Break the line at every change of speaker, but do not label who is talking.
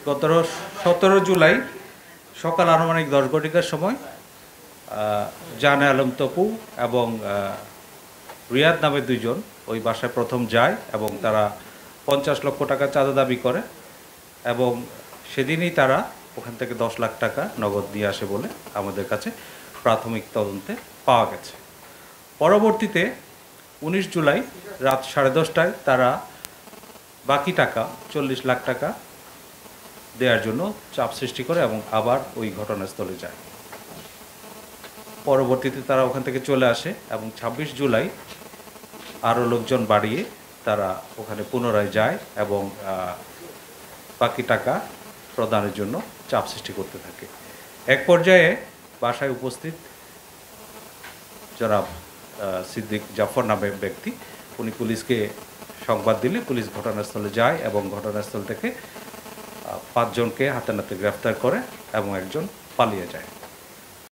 গত 17 জুলাই সকাল আনুমানিক 10 ঘটিকার সময় জানে আলম তপু এবং রিয়াদ নামে দুইজন ওই বাসায় প্রথম যায় এবং তারা 50 লক্ষ টাকা চাঁদা দাবি করে এবং সেদিনই তারা ওখান থেকে 10 লাখ টাকা নগদ দিয়ে আসে বলে আমাদের কাছে প্রাথমিক তদন্তে পাওয়া গেছে। পরবর্তীতে 19 জুলাই রাত 10:30টায় তারা বাকি টাকা 40 লাখ টাকা দেওয়ার জন্য চাপ সৃষ্টি করে এবং আবার ওই ঘটনাস্থলে যায়। পরবর্তীতে তারা ওখান থেকে চলে আসে এবং 26 জুলাই আরও লোকজন বাড়িয়ে তারা ওখানে পুনরায় যায় এবং বাকি টাকা প্রদানের জন্য চাপ সৃষ্টি করতে থাকে। এক পর্যায়ে বাসায় উপস্থিত জনাব সিদ্দিক জাফর নামের ব্যক্তি উনি পুলিশকে সংবাদ দিলে পুলিশ ঘটনাস্থলে যায় এবং ঘটনাস্থল থেকে 5 জনকে হাতে নাতে গ্রেফতার করে এবং একজন পালিয়ে যায়।